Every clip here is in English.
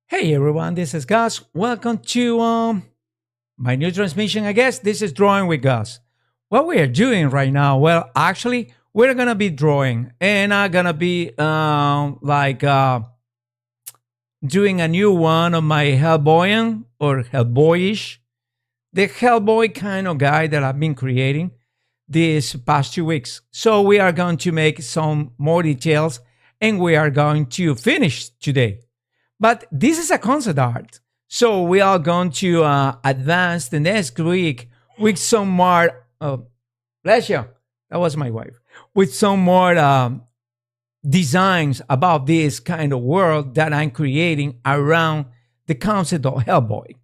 Hey everyone, this is Gus. Welcome to my new transmission. I guess this is Drawing with Gus. What we are doing right now, well, actually, we're gonna be drawing, and I'm gonna be doing a new one of my Hellboyan or Hellboyish, the Hellboy kind of guy that I've been creating these past 2 weeks. So we are going to make some more details, and we are going to finish today. But this is a concept art. So we are going to advance the next week with some more, bless you, that was my wife, with some more designs about this kind of world that I'm creating around the concept of Hellboy.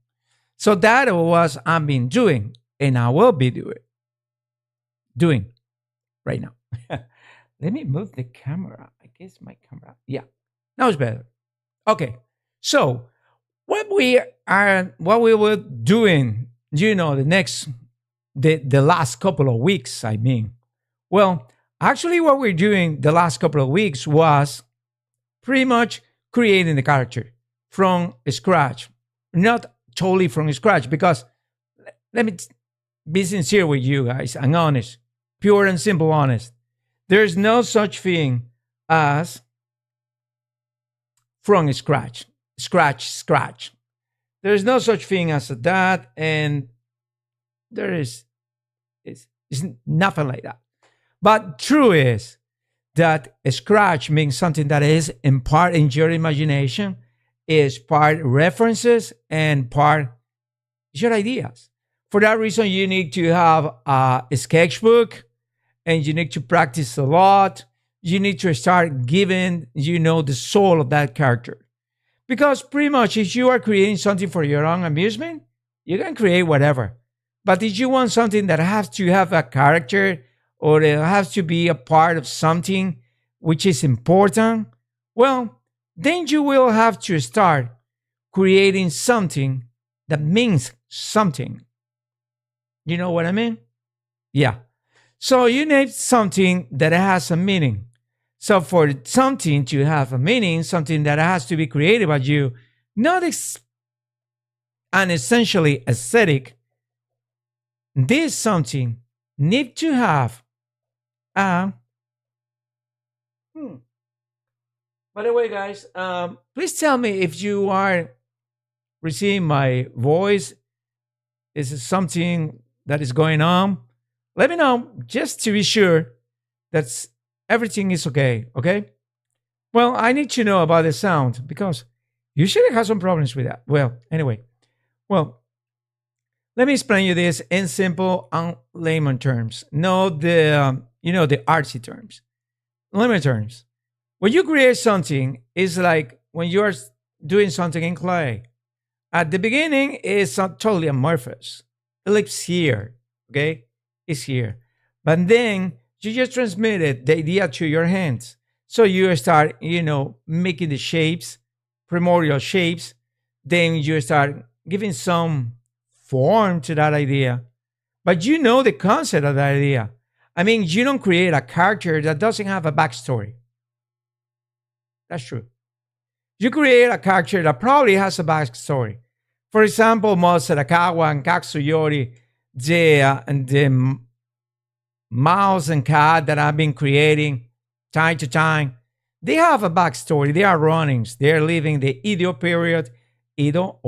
So that was I've been doing, and I will be doing right now. Let me move the camera. I guess my camera, yeah, now it's better. Okay, so what we were doing, the last couple of weeks. I mean, well, actually, what we're doing the last couple of weeks was pretty much creating the character from scratch, not totally from scratch, because let me be sincere with you guys and honest, pure and simple honest. There's no such thing as from scratch. There's no such thing as that, and there is it's nothing like that. But true is that a scratch means something that is in part in your imagination, is part references, and part your ideas. For that reason, you need to have a sketchbook, and you need to practice a lot. You need to start giving, the soul of that character. Because pretty much if you are creating something for your own amusement, you can create whatever. But if you want something that has to have a character, or it has to be a part of something which is important, well, then you will have to start creating something that means something. You know what I mean? Yeah. So you need something that has a meaning. So for something to have a meaning, something that has to be created by you, not an essentially aesthetic, this something need to have a. By the way, guys, please tell me if you are receiving my voice. Is it something that is going on? Let me know, just to be sure that everything is okay. Okay. Well, I need to know about the sound because usually I have some problems with that. Well, anyway, well, let me explain you this in simple and layman terms. No, the artsy terms. Layman terms. When you create something, it's like when you are doing something in clay. At the beginning, it's not totally amorphous. It lives here. Okay, it's here, but then you just transmitted the idea to your hands. So you start, making the shapes, primordial shapes. Then you start giving some form to that idea. But you know the concept of that idea. I mean, you don't create a character that doesn't have a backstory. That's true. You create a character that probably has a backstory. For example, Moserakawa and Katsuyori, the mouse and cat that I've been creating time to time, they have a backstory. They are runnings. They are living the Edo period, Edo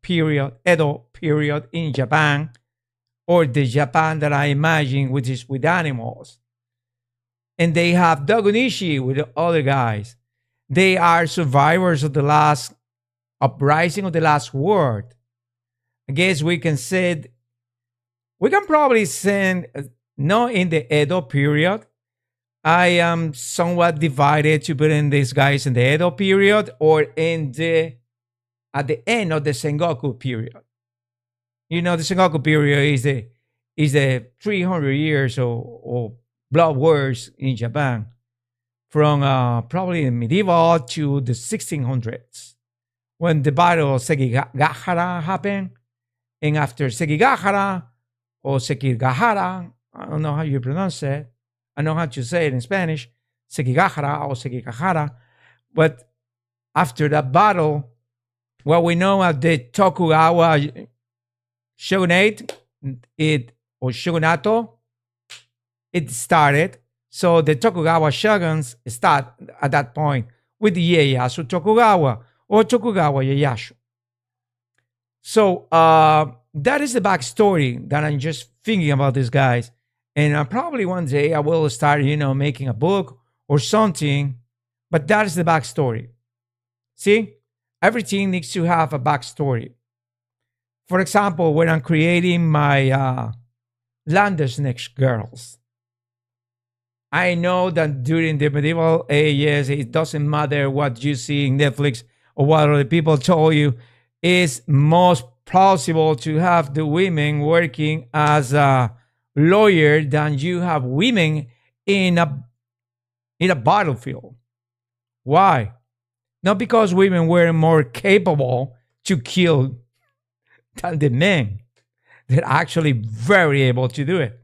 period in Japan, or the Japan that I imagine, which is with animals. And they have Dogunishi with the other guys. They are survivors of the last uprising of the last world. I guess we can probably send. No, in the Edo period, I am somewhat divided to put in these guys in the Edo period or at the end of the Sengoku period. The Sengoku period is the 300 years of blood wars in Japan, from probably the medieval to the 1600s, when the battle of Sekigahara happened, and after Sekigahara or Sekigahara, I don't know how you pronounce it. I know how to say it in Spanish, Sekigahara or Sekigahara. But after that battle, what we know as the Tokugawa shogunate, it or shogunato, it started. So the Tokugawa shoguns start at that point with Ieyasu Tokugawa or Tokugawa Ieyasu. So that is the backstory that I'm just thinking about these guys. And probably one day I will start, making a book or something. But that is the backstory. See, everything needs to have a backstory. For example, when I'm creating my Landesneck girls, I know that during the medieval ages, it doesn't matter what you see in Netflix or what other people told you. It's most plausible to have the women working as a lawyer than you have women in a battlefield. Why? Not because women were more capable to kill than the men. They're actually very able to do it.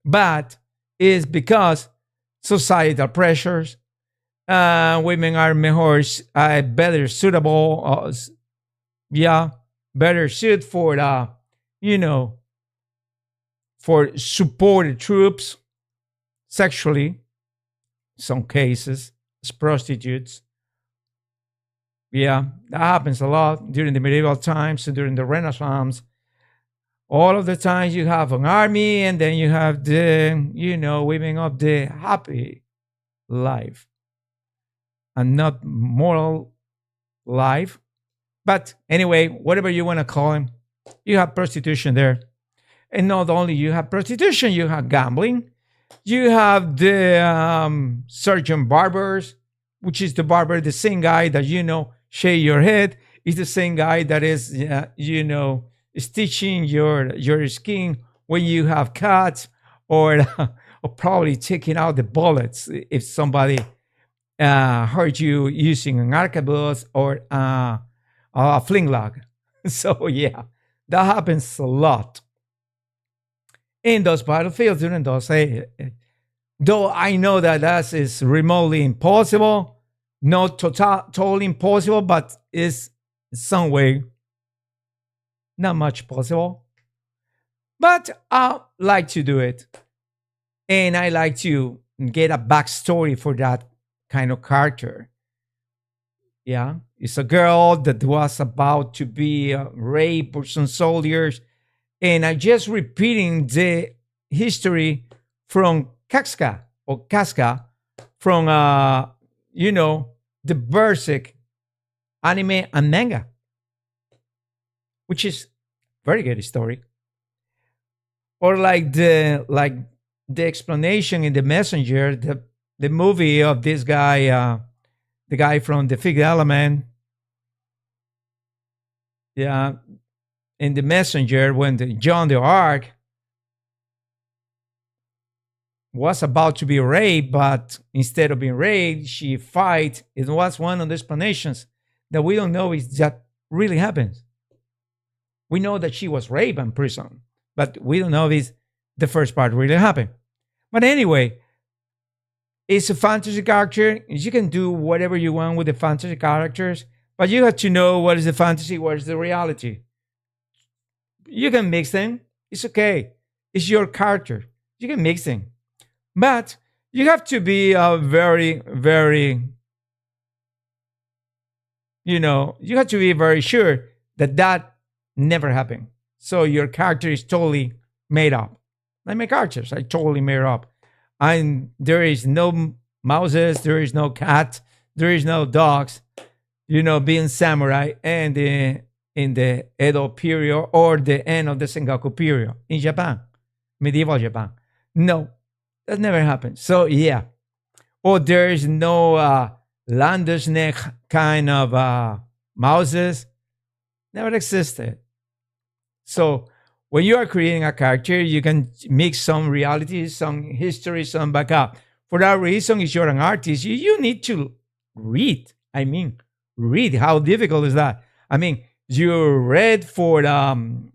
But it's because societal pressures, women are better suitable, better suited for for supported troops sexually, some cases, as prostitutes. Yeah, that happens a lot during the medieval times and during the Renaissance. All of the times you have an army and then you have the, women of the happy life and not moral life. But anyway, whatever you want to call them, you have prostitution there. And not only you have prostitution, you have gambling. You have the surgeon barbers, which is the barber, the same guy that, shave your head. Is the same guy that is, stitching your skin when you have cuts or, or probably taking out the bullets if somebody hurt you using an arquebus or a flintlock. So, yeah, that happens a lot in those battlefields during those days. Though I know that is remotely impossible, not totally impossible, but is some way not much possible. But I like to do it. And I like to get a backstory for that kind of character. Yeah. It's a girl that was about to be raped by some soldiers. And I just repeating the history from Kafka or Casca from, the Berserk anime and manga, which is very good story. Or like the explanation in the Messenger, the movie of this guy, the guy from the Fifth Element. Yeah, in the Messenger when John the Ark was about to be raped, but instead of being raped, she fight. It was one of the explanations that we don't know is that really happens. We know that she was raped in prison, but we don't know if the first part really happened. But anyway, it's a fantasy character. You can do whatever you want with the fantasy characters, but you have to know what is the fantasy, what is the reality. You can mix them. It's okay. It's your character. You can mix them. But you have to be very, very, you have to be very sure that never happened. So your character is totally made up. Like my characters, I totally made up. And there is no mouses, there is no cat, there is no dogs, being samurai and in the Edo period or the end of the Sengoku period in Japan, medieval Japan. No, that never happened. So, yeah. Or there is no Landesneck kind of mouses. Never existed. So, when you are creating a character, you can mix some reality, some history, some backup. For that reason, if you're an artist, you need to read. Read. How difficult is that? You read for having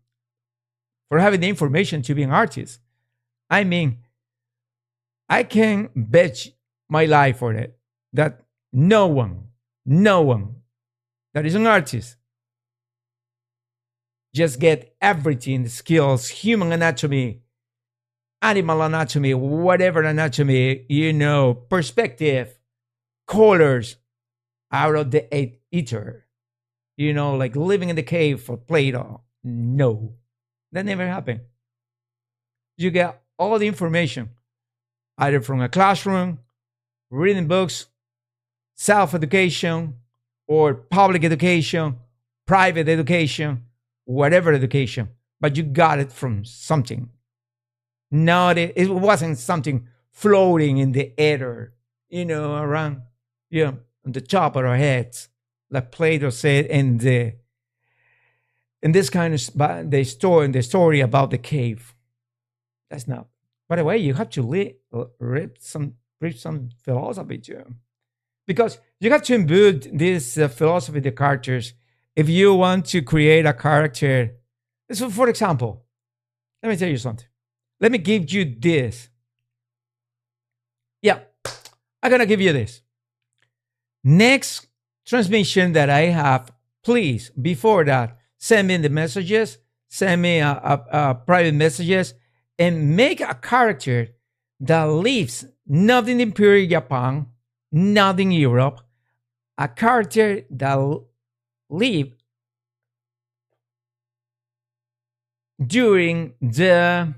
the information to be an artist. I can bet my life for it that no one that is an artist just get everything, the skills, human anatomy, animal anatomy, whatever anatomy, perspective, colors out of the ether, like living in the cave for Plato. No, that never happened. You get all the information either from a classroom, reading books, self-education, or public education, private education, whatever education, but you got it from something. Not it wasn't something floating in the ether, around, on the top of our heads, like Plato said in this kind of the story about the cave. That's not. By the way, you have to read some philosophy too, because you have to imbue this philosophy the characters if you want to create a character. So, for example, let me tell you something. Let me give you this. Yeah, I'm gonna give you this. Next transmission that I have, please, before that, send me the messages, send me a private messages, and make a character that lives not in Imperial Japan, not in Europe, a character that lives during the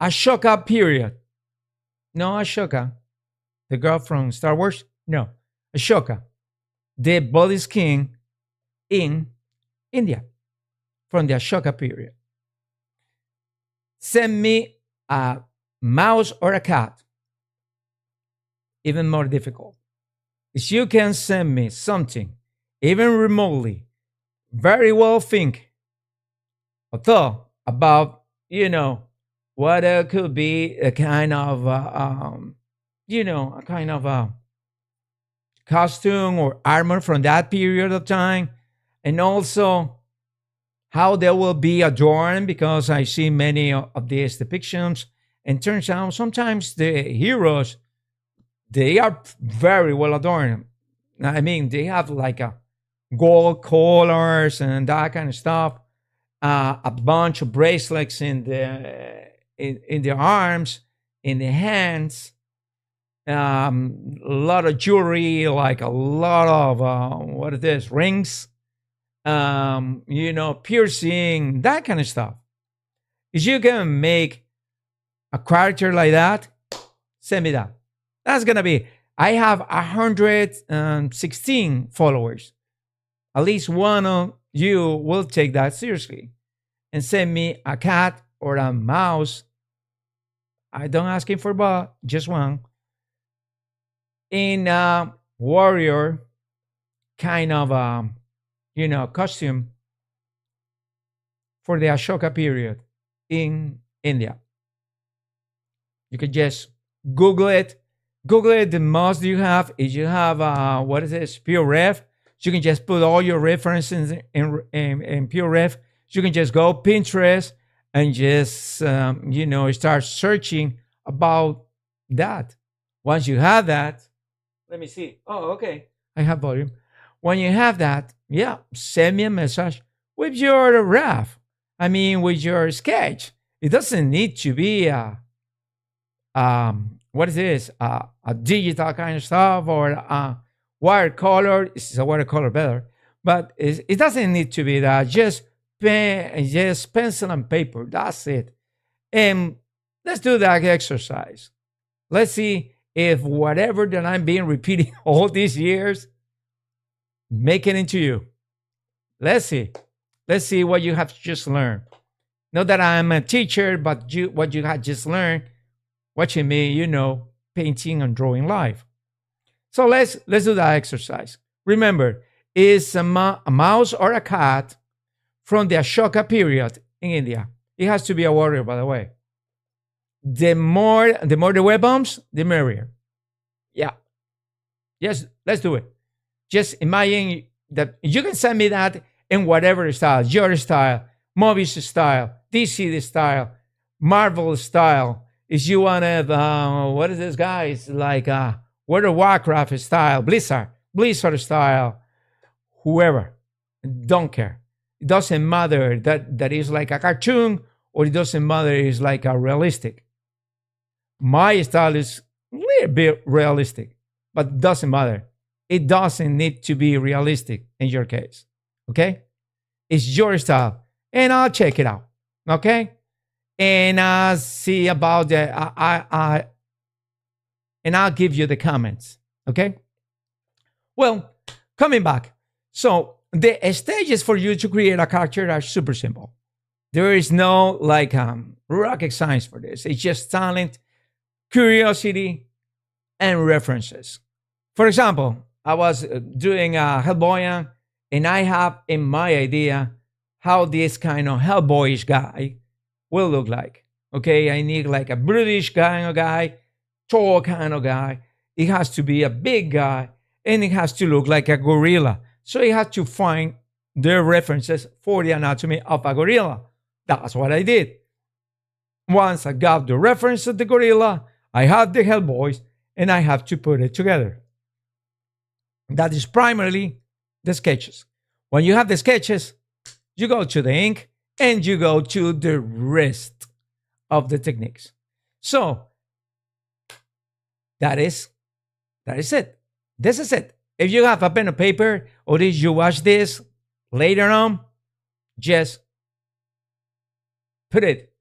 Ashoka period. No, Ashoka, the girl from Star Wars. No, Ashoka, the Buddhist king in India from the Ashoka period. Send me a mouse or a cat. Even more difficult. If you can send me something, even remotely, very well think or thought about, what could be a kind of, a kind of a costume or armor from that period of time, and also how they will be adorned, because I see many of these depictions, and turns out sometimes the heroes, they are very well adorned. I mean, they have like a gold collars and that kind of stuff, a bunch of bracelets in their arms, in the hands, a lot of jewelry, like a lot of rings, piercing, that kind of stuff. If you can make a character like that, send me that. That's gonna be. I have 116 followers. At least one of you will take that seriously and send me a cat or a mouse. I don't ask him for but just one. In a warrior kind of costume for the Ashoka period in India. You could just Google it. Google it. The most you have is you have Pure Ref. So you can just put all your references in Pure Ref. So you can just go Pinterest and just start searching about that. Once you have that, let me see. Oh, okay. I have volume. When you have that, send me a message with your ref. I mean, with your sketch. It doesn't need to be a digital kind of stuff or a watercolor. It's a watercolor better, but it doesn't need to be that. Just pencil and paper. That's it. And let's do that exercise. Let's see if whatever that I'm being repeating all these years, make it into you. Let's see. Let's see what you have just learned. Not that I'm a teacher, but what you have just learned, watching me, painting and drawing live. So let's do that exercise. Remember, it's a mouse or a cat from the Ashoka period in India. It has to be a warrior, by the way. The more the weapons, the merrier. Yeah. Yes, let's do it. Just imagine that you can send me that in whatever style, your style, Mobius style, DC style, Marvel style. If you want to, what is this, guys? Like World of Warcraft style, Blizzard style, whoever. Don't care. It doesn't matter that is like a cartoon or it doesn't matter it's like a realistic. My style is a little bit realistic, but it doesn't matter. It doesn't need to be realistic in your case. Okay? It's your style. And I'll check it out. Okay? And I'll see about and I'll give you the comments. Okay? Well, coming back. So the stages for you to create a character are super simple. There is no like rocket science for this. It's just talent, curiosity, and references. For example, I was doing a HellBoy, and I have in my idea how this kind of HellBoyish guy will look like. Okay, I need like a British kind of guy, tall kind of guy. It has to be a big guy, and it has to look like a gorilla. So you have to find the references for the anatomy of a gorilla. That's what I did. Once I got the reference of the gorilla, I have the HellBoys, and I have to put it together. That is primarily the sketches. When you have the sketches, you go to the ink and you go to the rest of the techniques. So that is it. This is it. If you have a pen and paper or did you watch this later on, just put it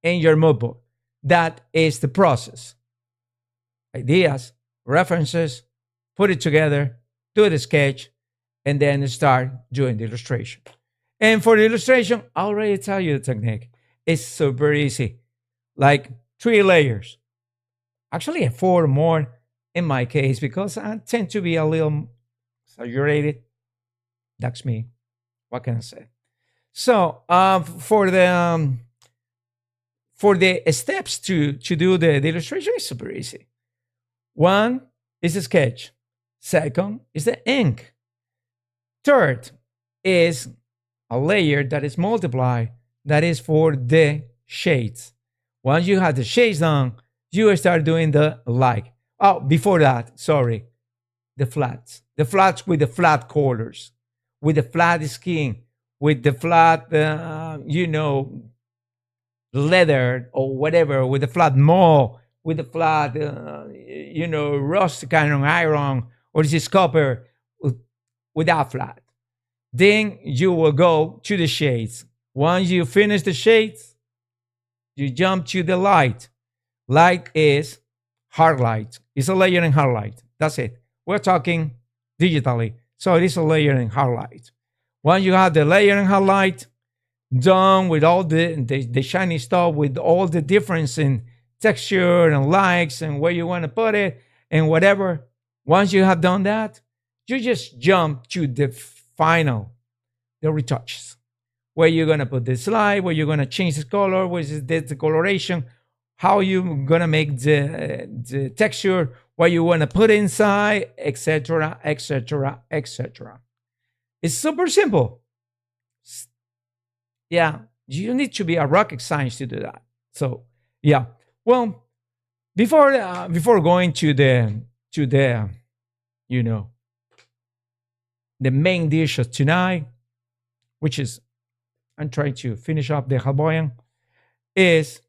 in your notebook. That is the process. Ideas, references, put it together, do the sketch, and then start doing the illustration. And for the illustration, I already tell you the technique. It's super easy. Like 3 layers. Actually, 4 more in my case because I tend to be a little exaggerated. That's me. What can I say? So for the steps to do the illustration, it's super easy. 1 is a sketch. 2nd is the ink. 3rd is a layer that is multiplied. That is for the shades. Once you have the shades done, you start doing the like. Oh, before that, sorry, the flats. The flats with the flat corners, with the flat skin, with the flat, leather or whatever, with the flat mold, with the flat, rust kind of iron, or this is copper without flat. Then you will go to the shades. Once you finish the shades, you jump to the light. Light is hard light. It's a layer in hard light. That's it. We're talking digitally. So it is a layer in hard light. Once you have the layer in hard light done with all the shiny stuff, with all the difference in texture and lights and where you want to put it and whatever, once you have done that, you just jump to the final, the retouches, where you're going to put the slide, where you're going to change the color, which is the coloration, how you're going to make the texture, what you want to put inside, etc., etc., etc. It's super simple. Yeah, you need to be a rocket science to do that. So, yeah. Well, before going to the the main dish of tonight, which is I'm trying to finish up the HellBoy, is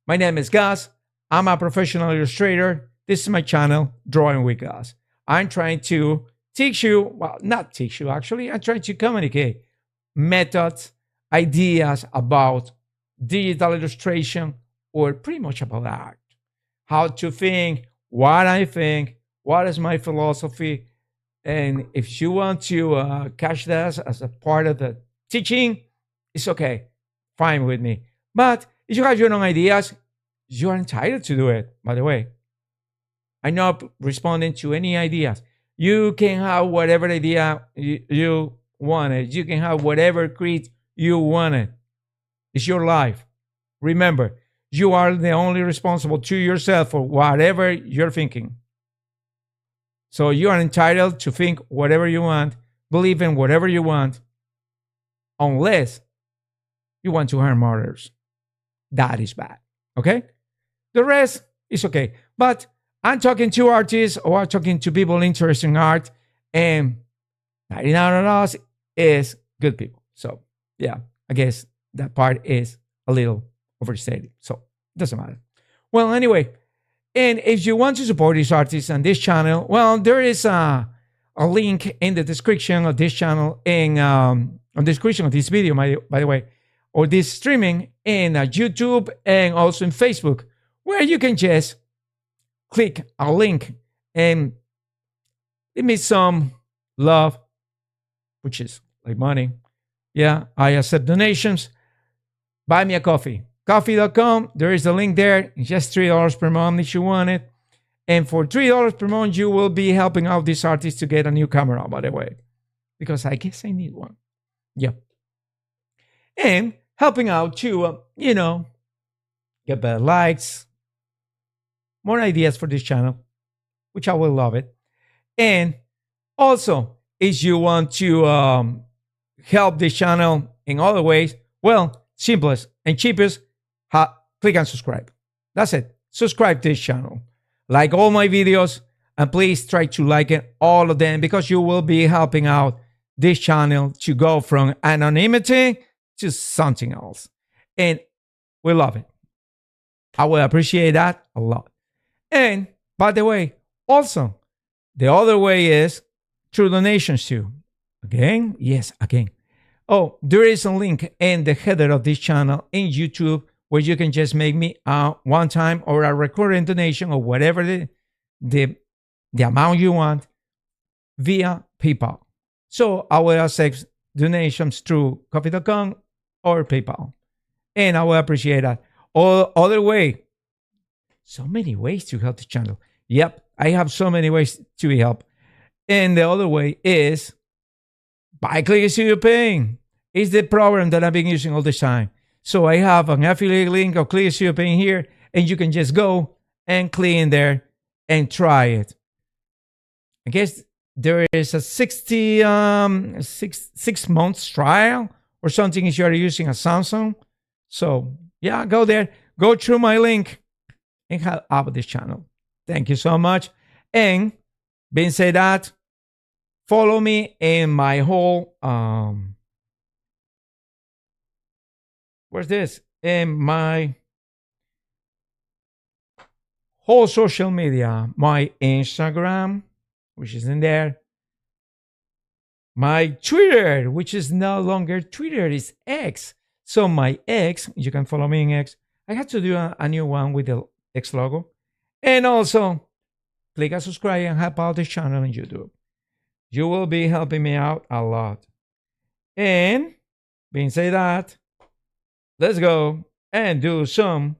my name is Gus. I'm a professional illustrator. This is my channel, Drawing with Gus. I'm trying to teach you, well, not teach you actually, I'm trying to communicate methods, ideas about digital illustration, or pretty much about art. How to think, what I think, what is my philosophy. And if you want to catch this as a part of the teaching, it's okay, fine with me. But if you have your own ideas, you are entitled to do it, by the way. I'm not responding to any ideas. You can have whatever idea you wanted. You can have whatever creed you wanted. It's your life. Remember, you are the only responsible to yourself for whatever you're thinking. So you are entitled to think whatever you want, believe in whatever you want, unless you want to harm others. That is bad. Okay? The rest is okay. But I'm talking to artists or I'm talking to people interested in art, and 99 of us is good people. So yeah, I guess that part is a little overstated. So it doesn't matter. Well, anyway, and if you want to support these artists and this channel, well, there is a link in the description of this channel, in on the description of this video, by the way, or this streaming in YouTube and also in Facebook, where you can just click a link and give me some love, which is like money. Yeah, I accept donations. Buy me a coffee. Coffee.com. There is a link there. It's just $3 per month if you want it. And for $3 per month, you will be helping out this artist to get a new camera, by the way, because I guess I need one. Yeah. And helping out to, get better likes, more ideas for this channel, which I will love it. And also, if you want to help this channel in other ways, well, simplest and cheapest, click and subscribe. That's it. Subscribe to this channel. Like all my videos, and please try to like it, all of them, because you will be helping out this channel to go from anonymity to something else. And we love it. I will appreciate that a lot. And by the way, also, the other way is through donations too. Again? Yes, again. Oh, there is a link in the header of this channel in YouTube where you can just make me a one-time or a recurring donation or whatever the amount you want via PayPal. So I will accept donations through coffee.com or PayPal. And I will appreciate that. Or other way, so many ways to help the channel. Yep, I have so many ways to help. And the other way is buy Click Studio Paint. It's the program that I've been using all the time. So I have an affiliate link of Click Studio Paint here, and you can just go and click in there and try it. I guess there is a 6 months trial or something if you are using a Samsung. So yeah, go there, go through my link and help out this channel. Thank you so much. And being said that, follow me in my whole where's this? In my whole social media, my Instagram, which is in there, my Twitter, which is no longer Twitter, is X. So my X, you can follow me in X. I had to do a new one with the X logo. And also, click and subscribe and help out this channel on YouTube. You will be helping me out a lot. And being said that, let's go and do some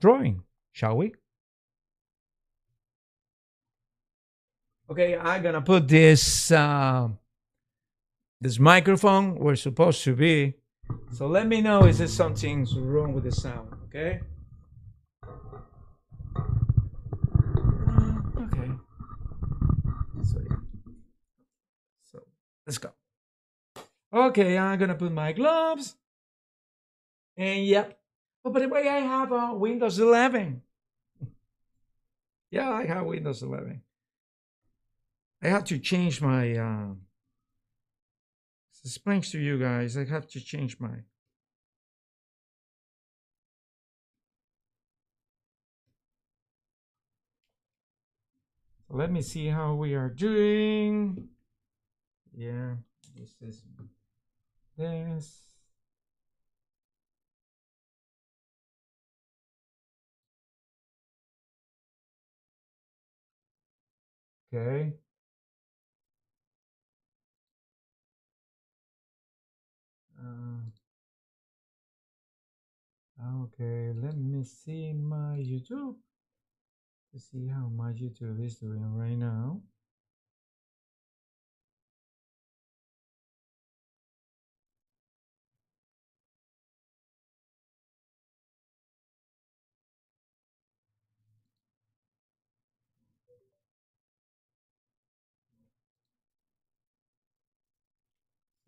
drawing, shall we? Okay, I'm gonna put this this microphone where it's supposed to be. So let me know if there's something's wrong with the sound, okay? Okay. So yeah. So let's go. Okay, I'm gonna put my gloves. And yep. Oh, by the way, I have Windows 11. Yeah, I have Windows 11. I have to change my explains to you guys. I have to change my so let me see how we are doing. Yeah, this is this. Okay. Okay, let me see my YouTube to see how my YouTube is doing right now.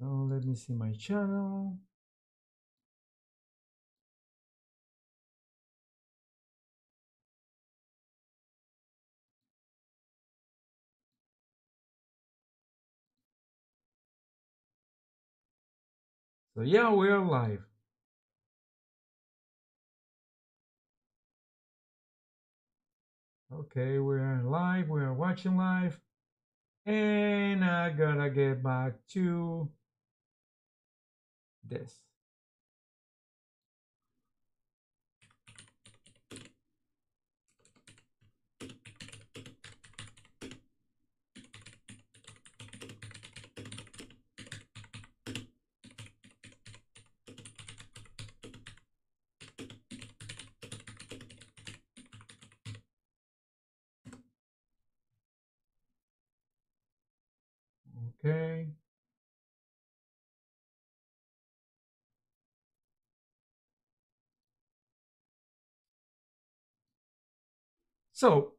So let me see my channel. So yeah, we're live. Okay, we're live. We're watching live, and I gotta get back to this. Okay. So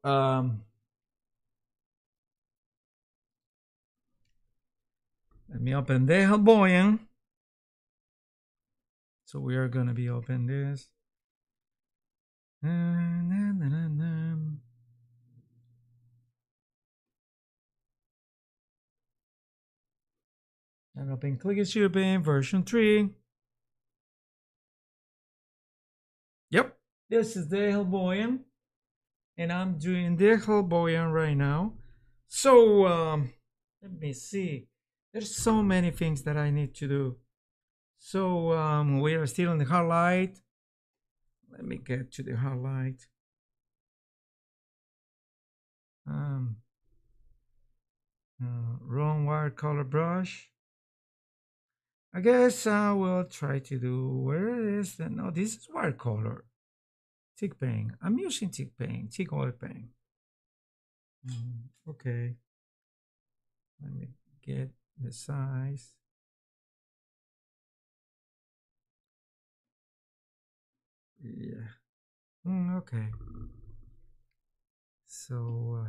let me open the HellBoy. So we are gonna be open this. And open Click Shipping version 3. Yep. This is the HellBoy, and I'm doing the HellBoy right now. So let me see. There's so many things that I need to do. So we are still in the highlight. Let me get to the highlight. Um, wrong watercolor brush. I guess I will try to do, where is the, no, this is watercolor. Tick paint. I'm using tick paint, tick oil paint. Okay. Let me get the size. Yeah. Okay. So,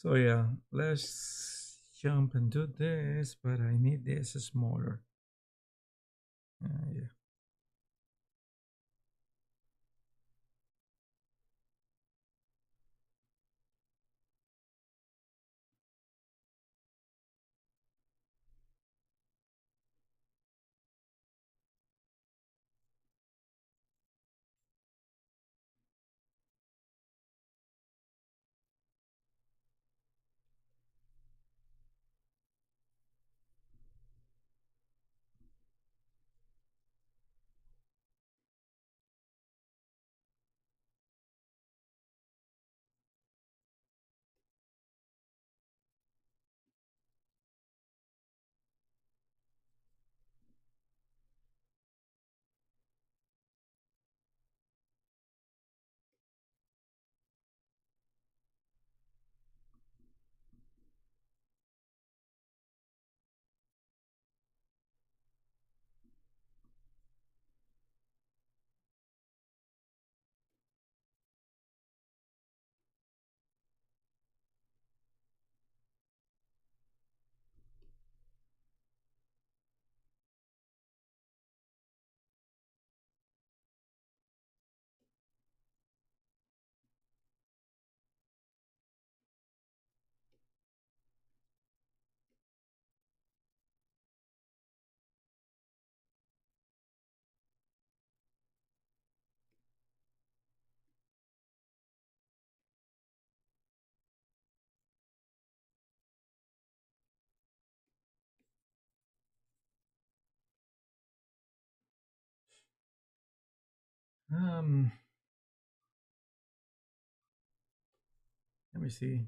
so yeah, let's jump and do this, but I need this smaller. Yeah. Um, Let me see.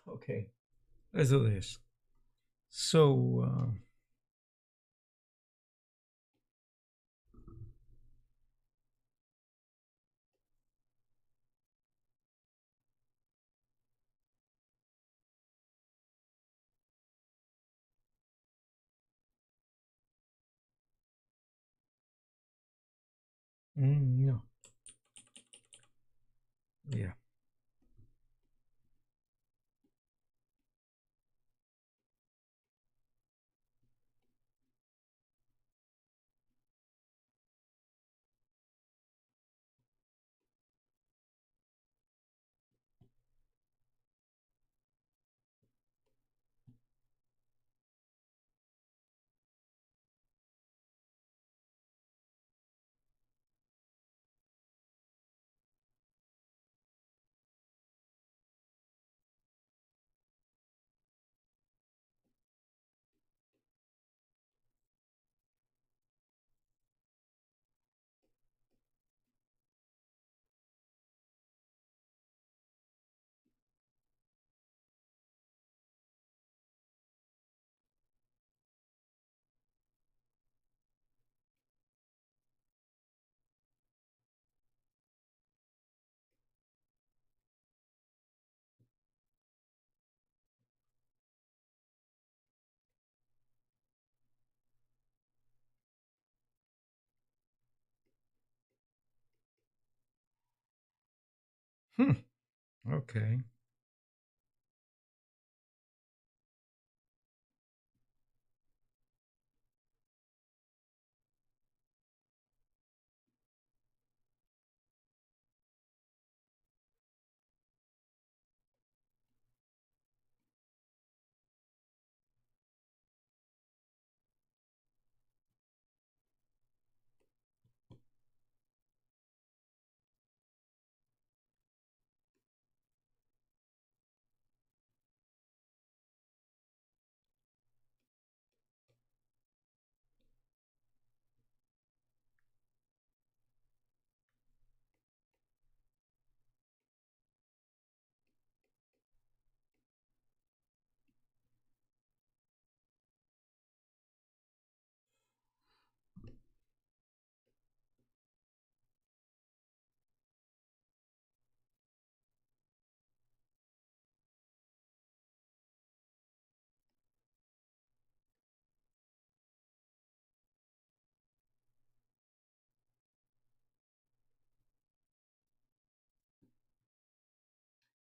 Okay, let's do this. So, no, yeah. Hmm. Okay.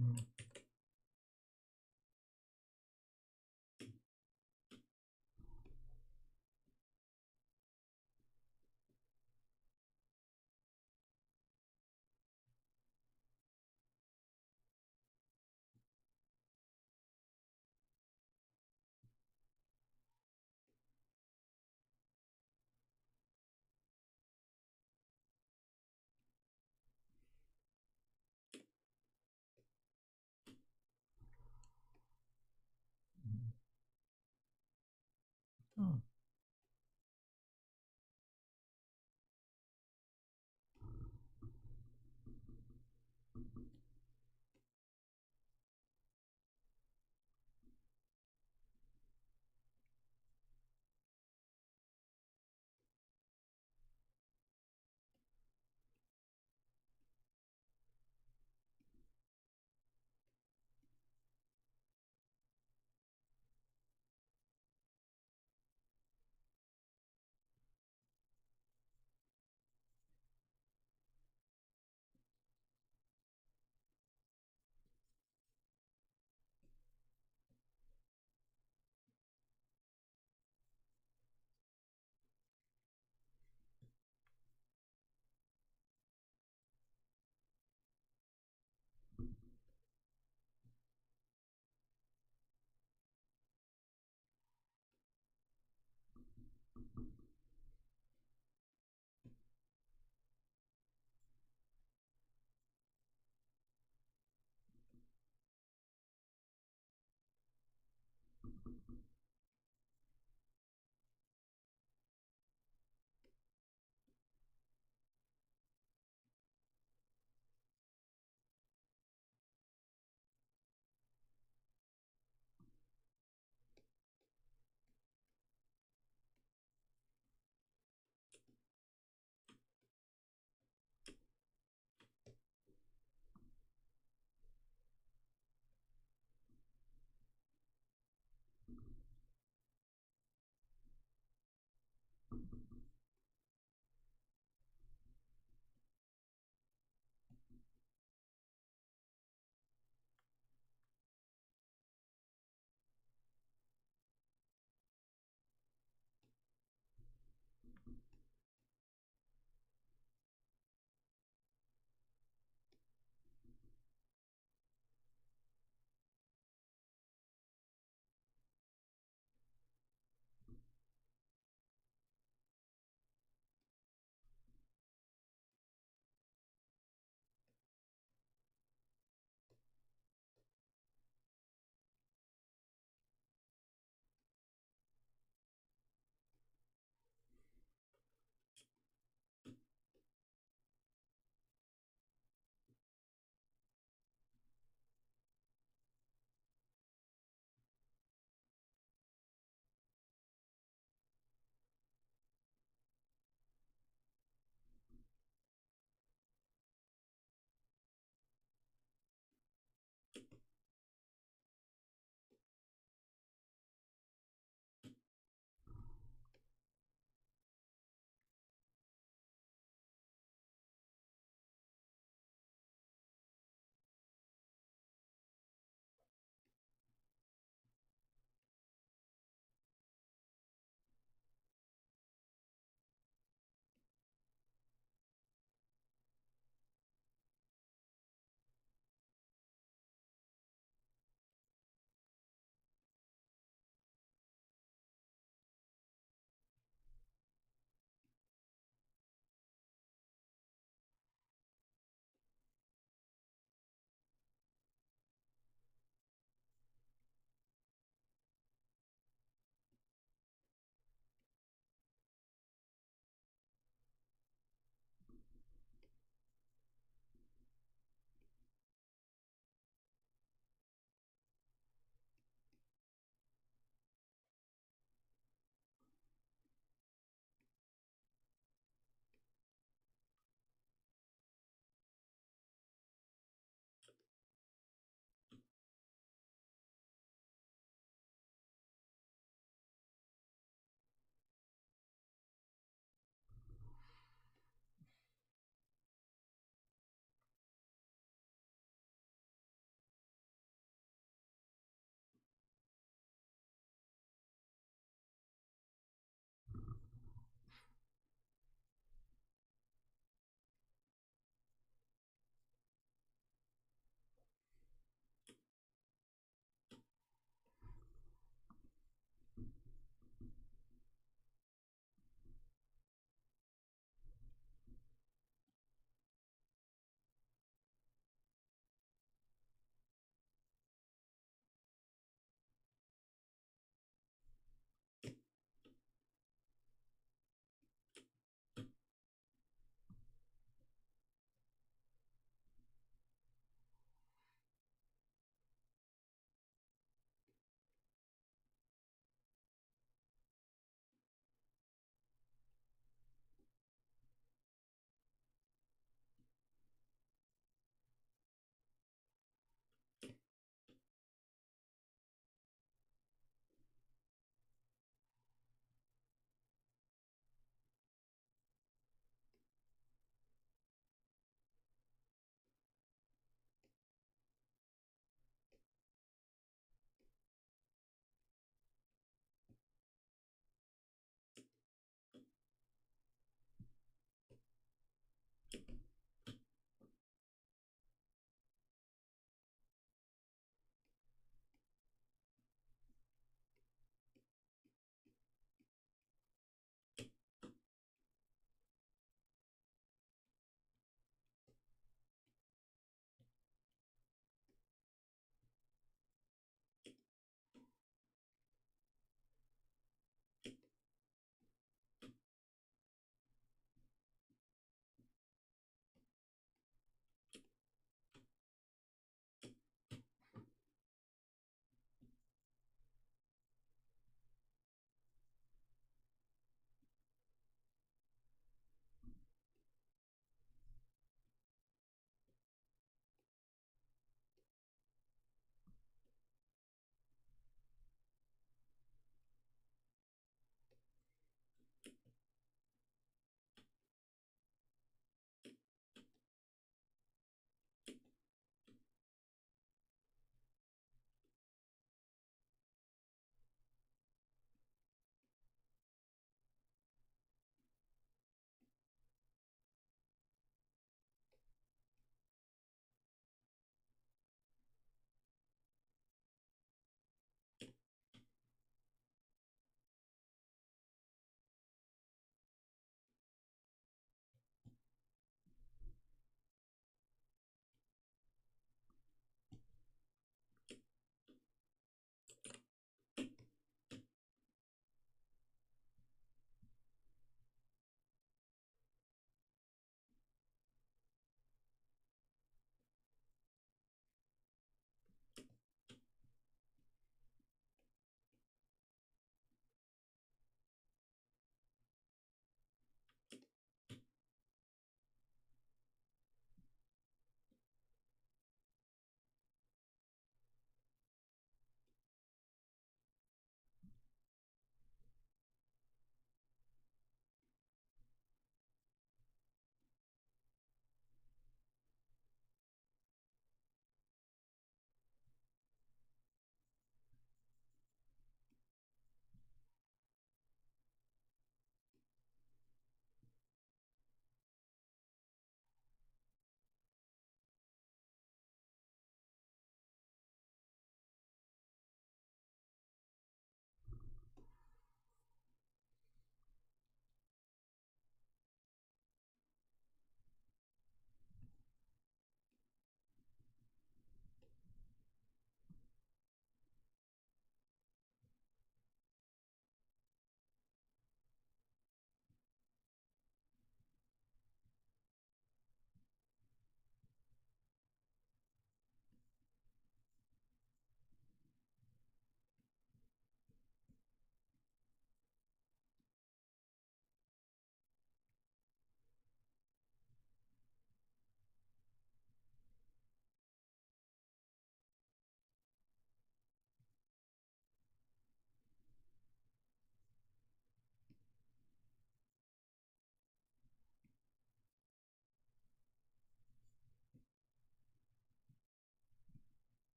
Mm. Oh.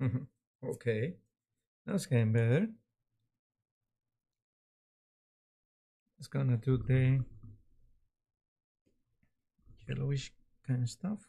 Mhm. Okay, that's getting better. It's gonna do the yellowish kind of stuff.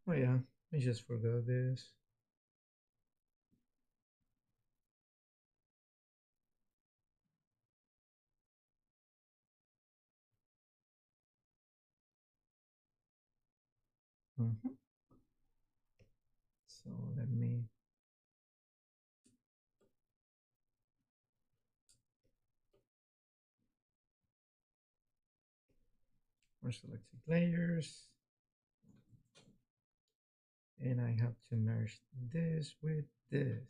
Oh yeah, I just forgot this. Mhm. So let me more selected layers, and I have to merge this with this.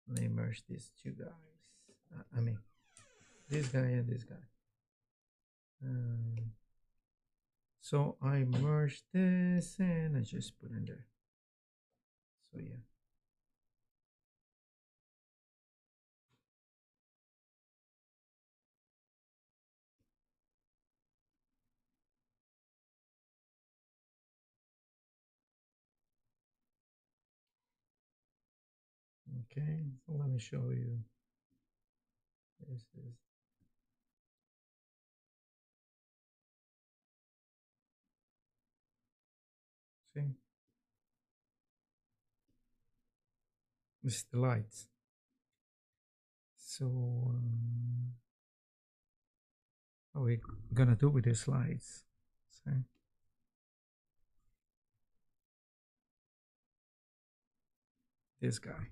Let me merge these two guys. I mean, this guy and this guy. Um, so I merge this and I just put in there. So yeah. Okay, so let me show you. This is see. This is the lights. So what we gonna do with these lights? See? This guy.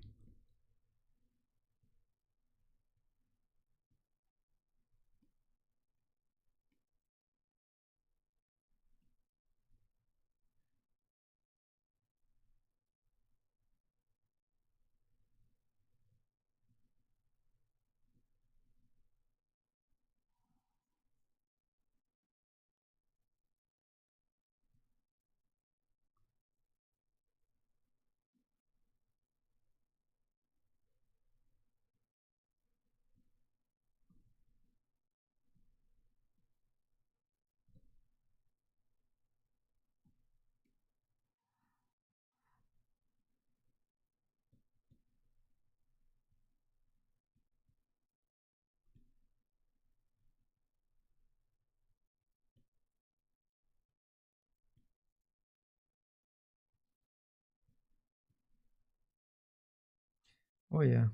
Oh yeah.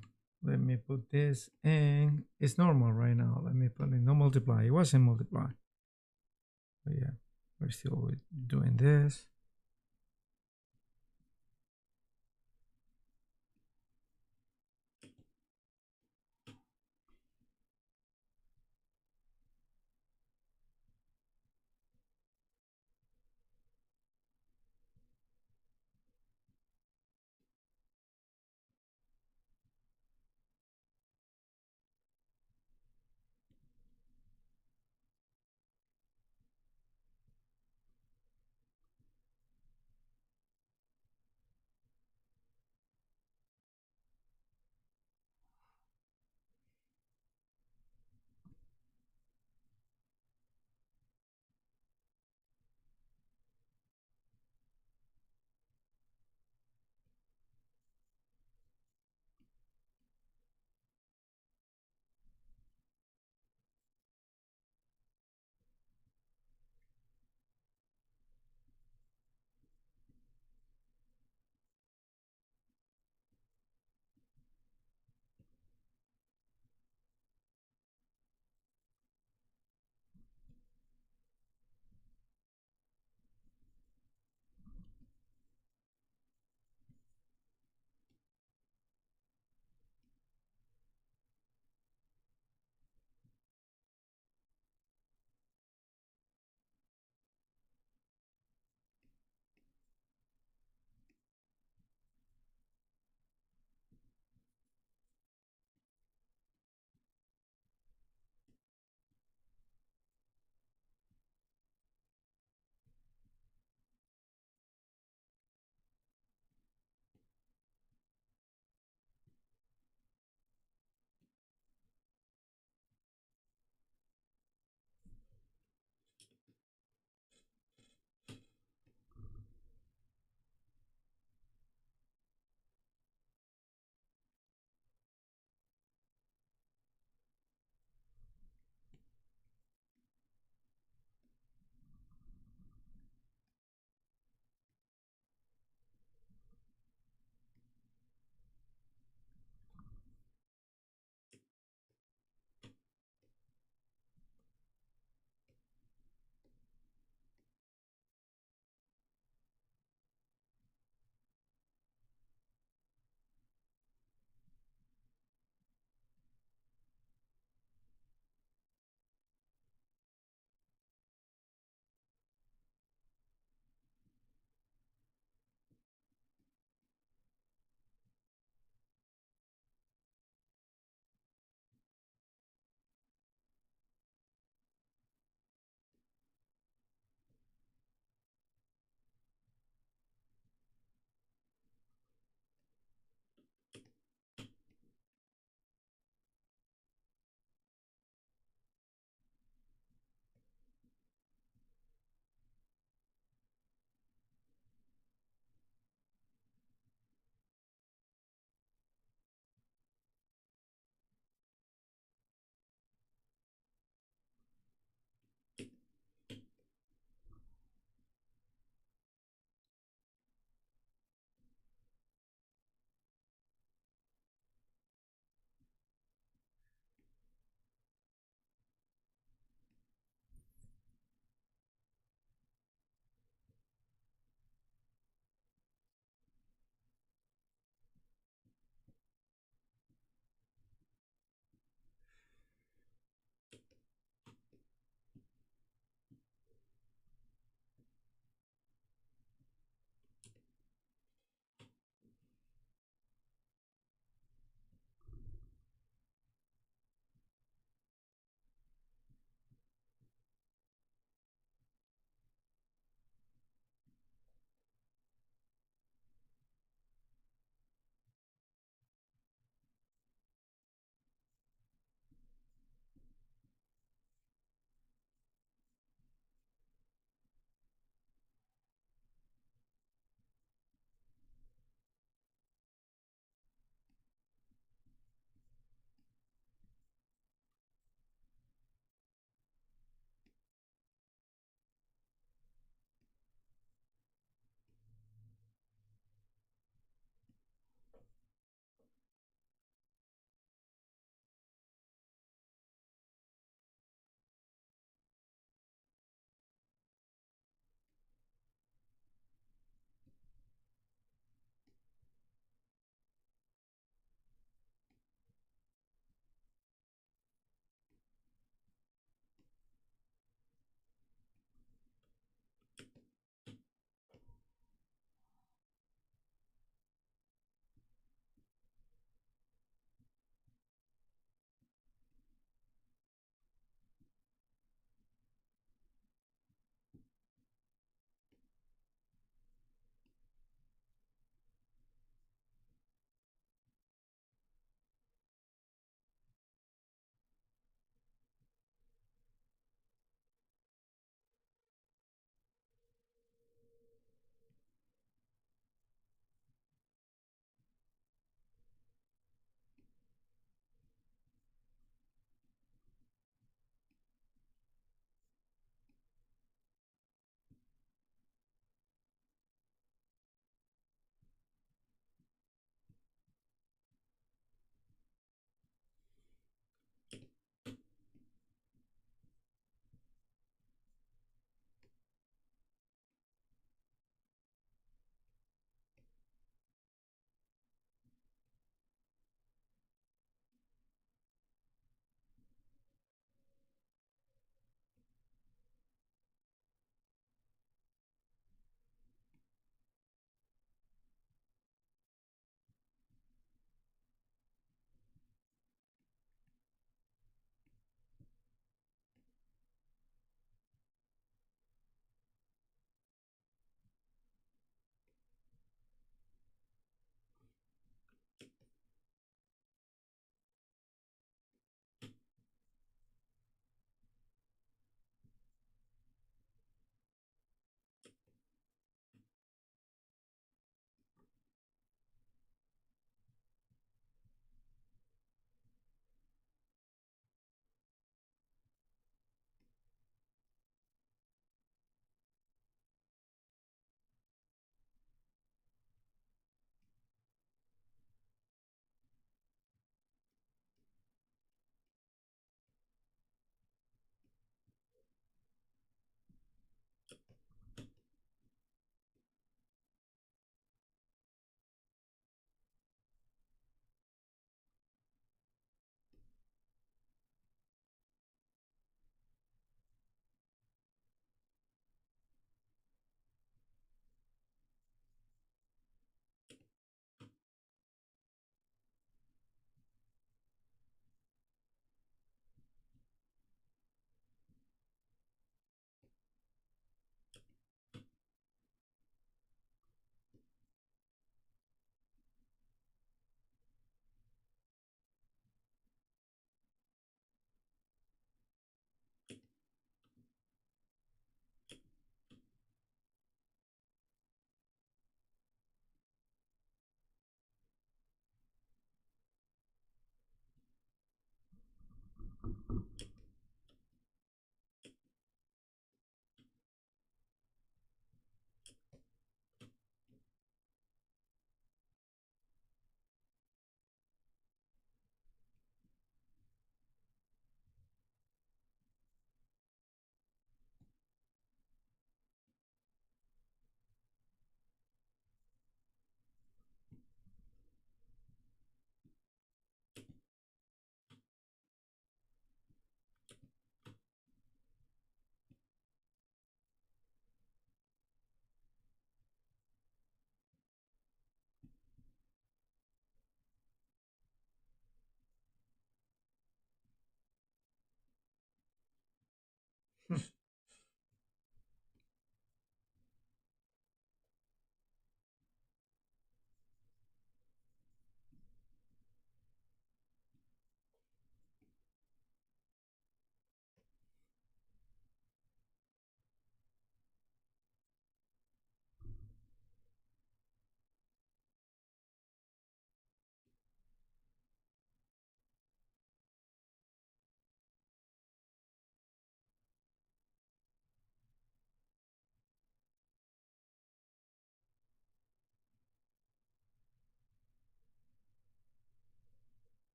Let me put this in. It's normal right now. Let me put in no multiply. It wasn't multiply. But yeah, we're still doing this.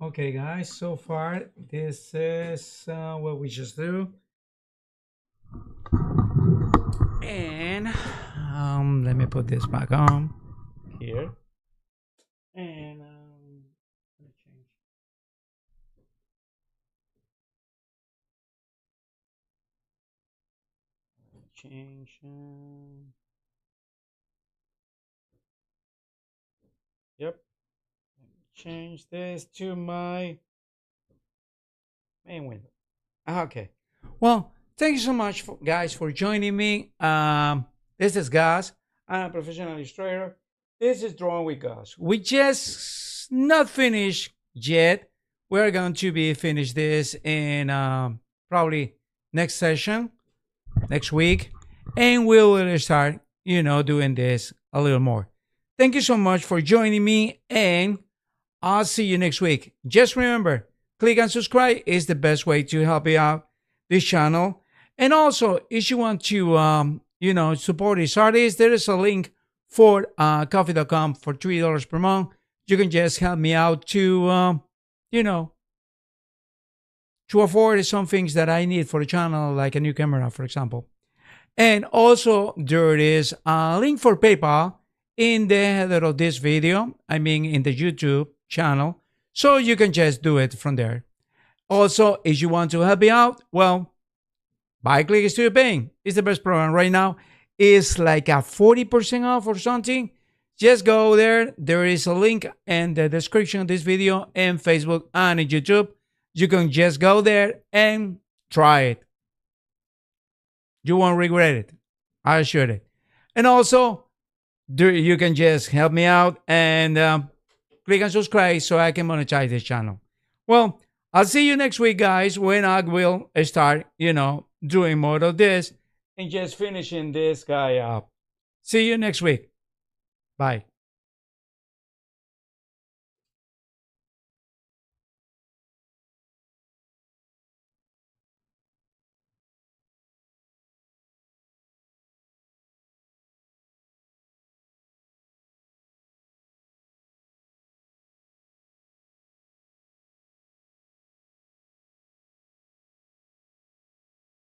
Okay, guys, so far this is what we just do. And let me put this back on here. And let me change. Yep. Change this to my main window. Okay. Well, thank you so much, guys, for joining me. This is Gus. I'm a professional illustrator. This is Drawing with Gus. We just not finished yet. We're going to be finish this in probably next session, next week, and we will start, doing this a little more. Thank you so much for joining me, and I'll see you next week. Just remember, click and subscribe is the best way to help you out this channel. And also, if you want to, support this artist, there is a link for coffee.com for $3 per month. You can just help me out to, to afford some things that I need for the channel, like a new camera, for example. And also, there is a link for PayPal in the header of this video. I mean, in the YouTube channel. So you can just do it from there. Also, if you want to help me out, well, buy Click Studio Paint. It's the best program right now. It's like a 40% off or something. Just go there. There is a link in the description of this video and Facebook and in YouTube. You can just go there and try it. You won't regret it. I assure it. And also, you can just help me out and click and subscribe so I can monetize this channel. Well, I'll see you next week, guys, when I will start, doing more of this and just finishing this guy up. See you next week. Bye.